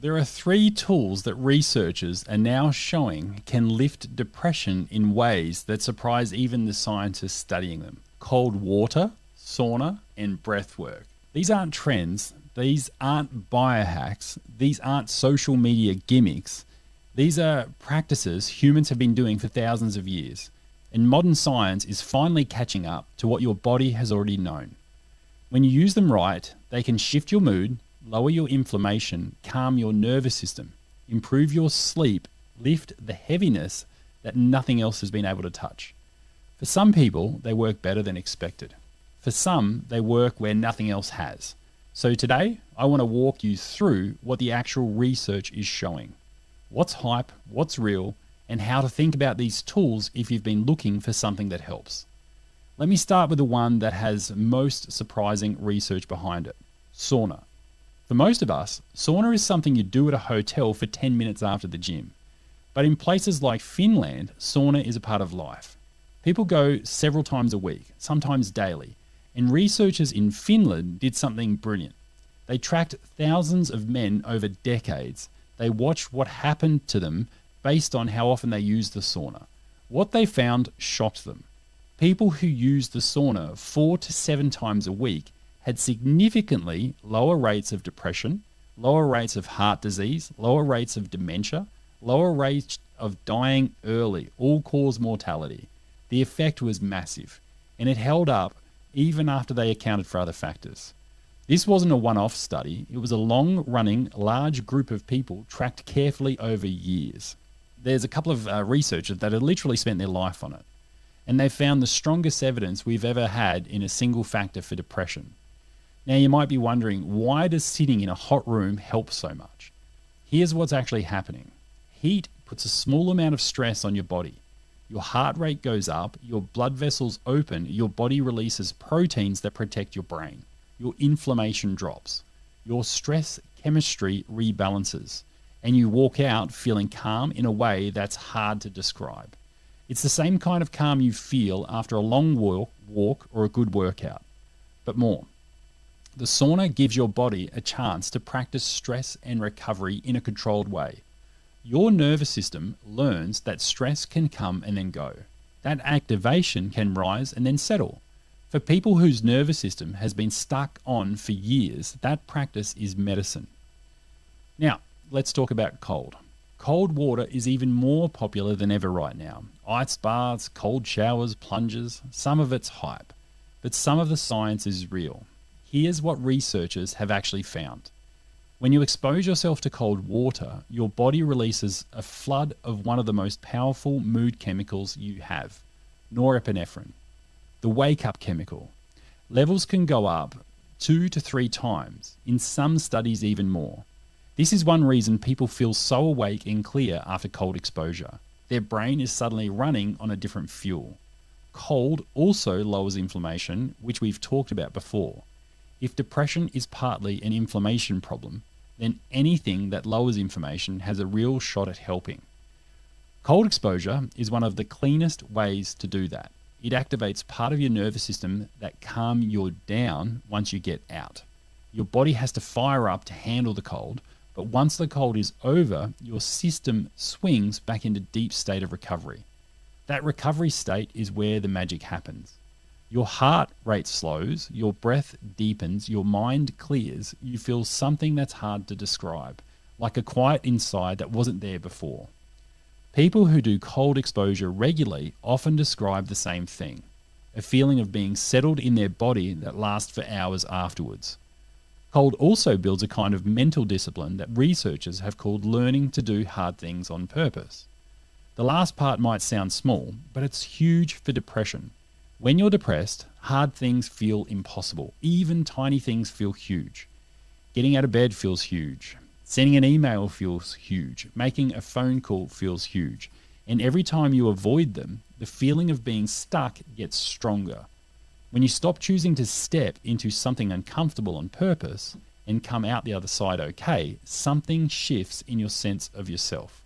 There are 3 tools that researchers are now showing can lift depression in ways that surprise even the scientists studying them. Cold water, sauna, and breathwork. These aren't trends. These aren't biohacks. These aren't social media gimmicks. These are practices humans have been doing for thousands of years. And modern science is finally catching up to what your body has already known. When you use them right, they can shift your mood, lower your inflammation, calm your nervous system, improve your sleep, lift the heaviness that nothing else has been able to touch. For some people, they work better than expected. For some, they work where nothing else has. So today, I want to walk you through what the actual research is showing. What's hype, what's real, and how to think about these tools if you've been looking for something that helps. Let me start with the one that has most surprising research behind it, sauna. For most of us, sauna is something you do at a hotel for 10 minutes after the gym. But in places like Finland, sauna is a part of life. People go several times a week, sometimes daily, and researchers in Finland did something brilliant. They tracked thousands of men over decades. They watched what happened to them based on how often they used the sauna. What they found shocked them. People who used the sauna 4 to 7 times a week had significantly lower rates of depression, lower rates of heart disease, lower rates of dementia, lower rates of dying early, all-cause mortality. The effect was massive, and it held up even after they accounted for other factors. This wasn't a one-off study. It was a long-running, large group of people tracked carefully over years. There's a couple of researchers that have literally spent their life on it, and they found the strongest evidence we've ever had in a single factor for depression. Now, you might be wondering, why does sitting in a hot room help so much? Here's what's actually happening. Heat puts a small amount of stress on your body. Your heart rate goes up, your blood vessels open, your body releases proteins that protect your brain. Your inflammation drops. Your stress chemistry rebalances. And you walk out feeling calm in a way that's hard to describe. It's the same kind of calm you feel after a long walk or a good workout, but more. The sauna gives your body a chance to practice stress and recovery in a controlled way. Your nervous system learns that stress can come and then go. That activation can rise and then settle. For people whose nervous system has been stuck on for years, that practice is medicine. Now, let's talk about cold. Cold water is even more popular than ever right now. Ice baths, cold showers, plunges, some of it's hype, but some of the science is real. Here's what researchers have actually found. When you expose yourself to cold water, your body releases a flood of one of the most powerful mood chemicals you have, norepinephrine, the wake-up chemical. Levels can go up 2 to 3 times, in some studies even more. This is one reason people feel so awake and clear after cold exposure. Their brain is suddenly running on a different fuel. Cold also lowers inflammation, which we've talked about before. If depression is partly an inflammation problem, then anything that lowers inflammation has a real shot at helping. Cold exposure is one of the cleanest ways to do that. It activates part of your nervous system that calm you down once you get out. Your body has to fire up to handle the cold, but once the cold is over, your system swings back into deep state of recovery. That recovery state is where the magic happens. Your heart rate slows, your breath deepens, your mind clears, you feel something that's hard to describe, like a quiet inside that wasn't there before. People who do cold exposure regularly often describe the same thing, a feeling of being settled in their body that lasts for hours afterwards. Cold also builds a kind of mental discipline that researchers have called learning to do hard things on purpose. The last part might sound small, but it's huge for depression. When you're depressed, hard things feel impossible. Even tiny things feel huge. Getting out of bed feels huge. Sending an email feels huge. Making a phone call feels huge. And every time you avoid them, the feeling of being stuck gets stronger. When you stop choosing to step into something uncomfortable on purpose and come out the other side okay, something shifts in your sense of yourself.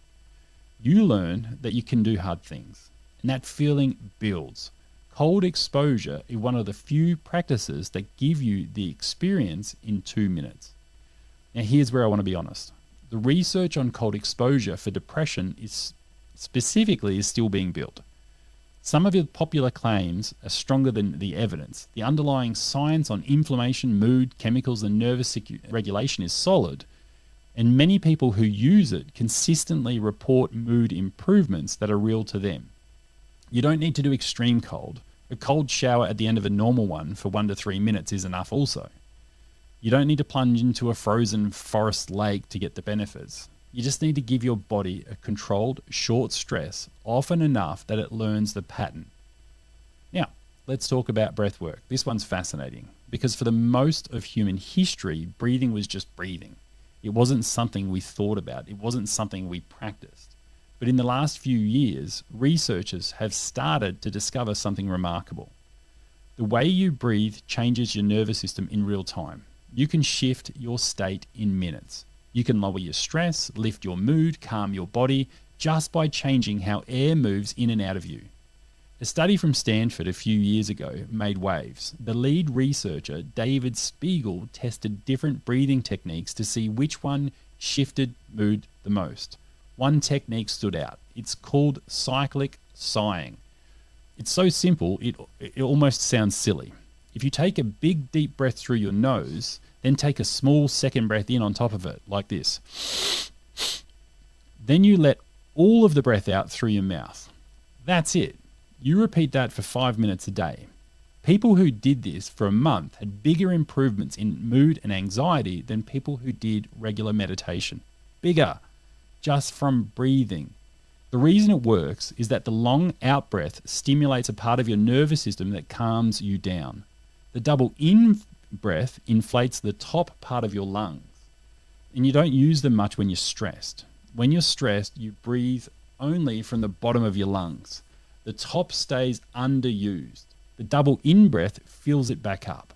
You learn that you can do hard things, and that feeling builds. Cold exposure is one of the few practices that give you the experience in 2 minutes. Now here's where I want to be honest. The research on cold exposure for depression is still being built. Some of the popular claims are stronger than the evidence. The underlying science on inflammation, mood, chemicals, and nervous regulation is solid, and many people who use it consistently report mood improvements that are real to them. You don't need to do extreme cold. A cold shower at the end of a normal one for 1 to 3 minutes is enough also. You don't need to plunge into a frozen forest lake to get the benefits. You just need to give your body a controlled, short stress, often enough that it learns the pattern. Now, let's talk about breath work. This one's fascinating because for the most of human history, breathing was just breathing. It wasn't something we thought about. It wasn't something we practiced. But in the last few years, researchers have started to discover something remarkable. The way you breathe changes your nervous system in real time. You can shift your state in minutes. You can lower your stress, lift your mood, calm your body, just by changing how air moves in and out of you. A study from Stanford a few years ago made waves. The lead researcher, David Spiegel, tested different breathing techniques to see which one shifted mood the most. One technique stood out. It's called cyclic sighing. It's so simple, it almost sounds silly. If you take a big deep breath through your nose, then take a small second breath in on top of it, like this. Then you let all of the breath out through your mouth. That's it. You repeat that for 5 minutes a day. People who did this for a month had bigger improvements in mood and anxiety than people who did regular meditation. Bigger, just from breathing. The reason it works is that the long out breath stimulates a part of your nervous system that calms you down. The double in breath inflates the top part of your lungs, and you don't use them much when you're stressed. When you're stressed, you breathe only from the bottom of your lungs. The top stays underused. The double in breath fills it back up.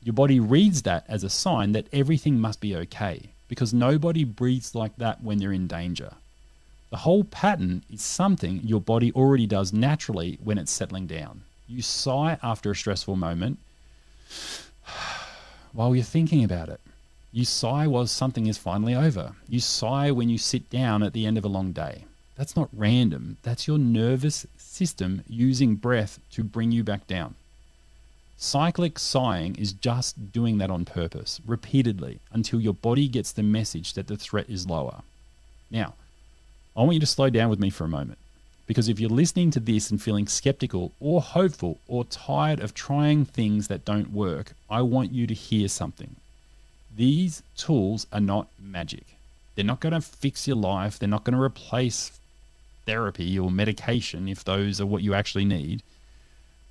Your body reads that as a sign that everything must be okay, because nobody breathes like that when they're in danger. The whole pattern is something your body already does naturally when it's settling down. You sigh after a stressful moment while you're thinking about it. You sigh while something is finally over. You sigh when you sit down at the end of a long day. That's not random. That's your nervous system using breath to bring you back down. Cyclic sighing is just doing that on purpose, repeatedly, until your body gets the message that the threat is lower. Now, I want you to slow down with me for a moment, because if you're listening to this and feeling skeptical or hopeful or tired of trying things that don't work, I want you to hear something. These tools are not magic. They're not going to fix your life. They're not going to replace therapy or medication if those are what you actually need.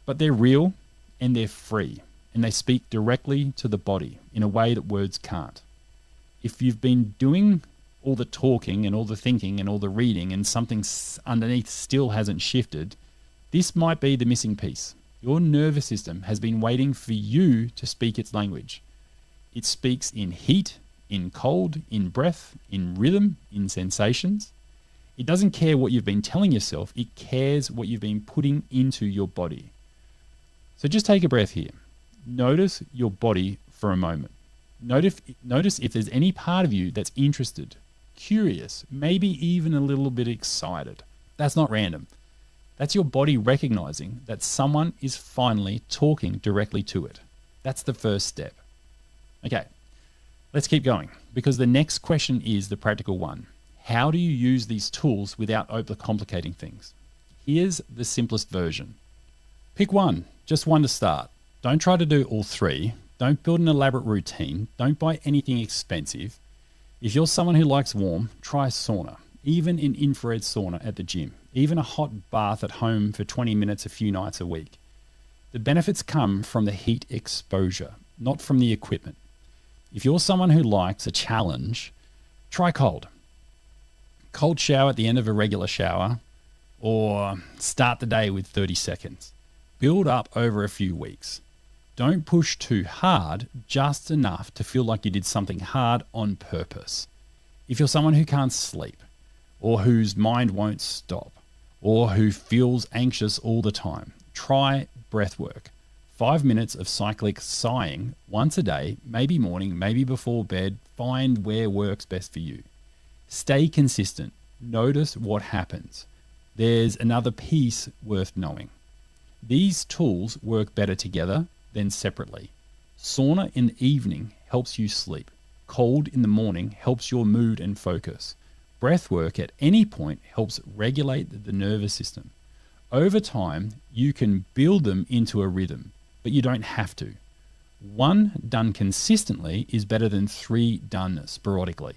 But they're real and they're free, and they speak directly to the body in a way that words can't. If you've been doing all the talking and all the thinking and all the reading and something underneath still hasn't shifted, this might be the missing piece. Your nervous system has been waiting for you to speak its language. It speaks in heat, in cold, in breath, in rhythm, in sensations. It doesn't care what you've been telling yourself. It cares what you've been putting into your body. So just take a breath here. Notice your body for a moment. Notice if there's any part of you that's interested, curious, maybe even a little bit excited. That's not random. That's your body recognizing that someone is finally talking directly to it. That's the first step. Okay, let's keep going, because the next question is the practical one. How do you use these tools without overcomplicating things? Here's the simplest version. Pick one, just one to start. Don't try to do all three. Don't build an elaborate routine. Don't buy anything expensive. If you're someone who likes warm, try sauna, even an infrared sauna at the gym, even a hot bath at home for 20 minutes a few nights a week. The benefits come from the heat exposure, not from the equipment. If you're someone who likes a challenge, try cold. Cold shower at the end of a regular shower, or start the day with 30 seconds. Build up over a few weeks. Don't push too hard, just enough to feel like you did something hard on purpose. If you're someone who can't sleep, or whose mind won't stop, or who feels anxious all the time, try breathwork. 5 minutes of cyclic sighing once a day, maybe morning, maybe before bed. Find where works best for you. Stay consistent. Notice what happens. There's another piece worth knowing. These tools work better together than separately. Sauna in the evening helps you sleep. Cold in the morning helps your mood and focus. Breathwork at any point helps regulate the nervous system. Over time, you can build them into a rhythm, but you don't have to. One done consistently is better than 3 done sporadically.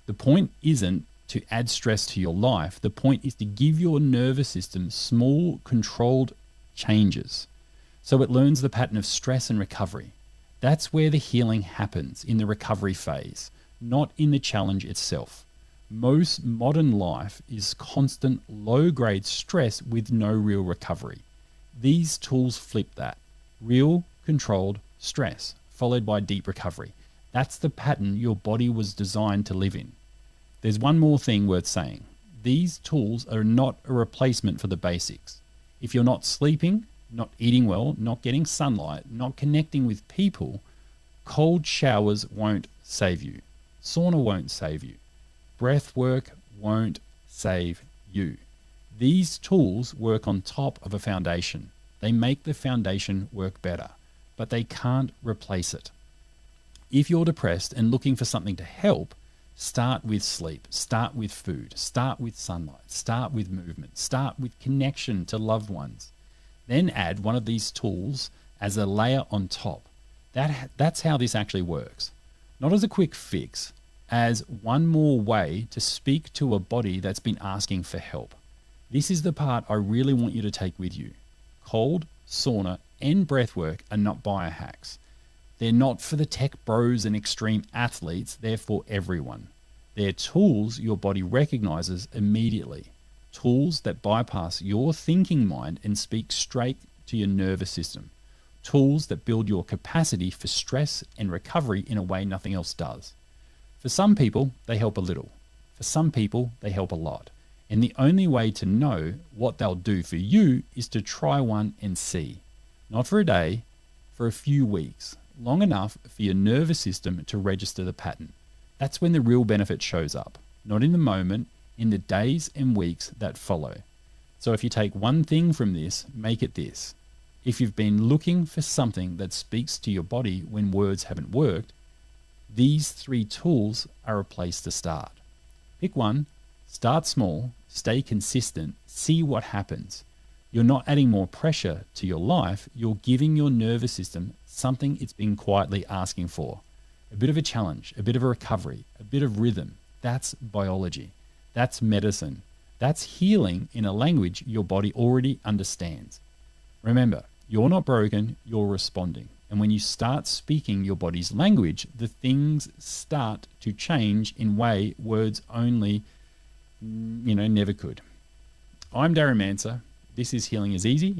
The point isn't to add stress to your life. The point is to give your nervous system small, controlled changes so it learns the pattern of stress and recovery. That's where the healing happens, in the recovery phase, not in the challenge itself. Most modern life is constant low-grade stress with no real recovery. These tools flip that. Real, controlled stress, followed by deep recovery. That's the pattern your body was designed to live in. There's one more thing worth saying. These tools are not a replacement for the basics. If you're not sleeping, not eating well, not getting sunlight, not connecting with people, cold showers won't save you. Sauna won't save you. Breath work won't save you. These tools work on top of a foundation. They make the foundation work better, but they can't replace it. If you're depressed and looking for something to help, start with sleep, start with food, start with sunlight, start with movement, start with connection to loved ones. Then add one of these tools as a layer on top. That's how this actually works. Not as a quick fix, as one more way to speak to a body that's been asking for help. This is the part I really want you to take with you. Cold, sauna, and breathwork are not biohacks. They're not for the tech bros and extreme athletes, they're for everyone. They're tools your body recognizes immediately. Tools that bypass your thinking mind and speak straight to your nervous system. Tools that build your capacity for stress and recovery in a way nothing else does. For some people, they help a little. For some people, they help a lot. And the only way to know what they'll do for you is to try one and see. Not for a day, for a few weeks. Long enough for your nervous system to register the pattern. That's when the real benefit shows up. Not in the moment, in the days and weeks that follow. So if you take one thing from this, make it this. If you've been looking for something that speaks to your body when words haven't worked, these 3 tools are a place to start. Pick one, start small, stay consistent, see what happens. You're not adding more pressure to your life, you're giving your nervous system something it's been quietly asking for. A bit of a challenge, a bit of a recovery, a bit of rhythm. That's biology. That's medicine. That's healing in a language your body already understands. Remember, you're not broken, you're responding. And when you start speaking your body's language, the things start to change in way words only, never could. I'm Darren Manser. This is Healing is Easy.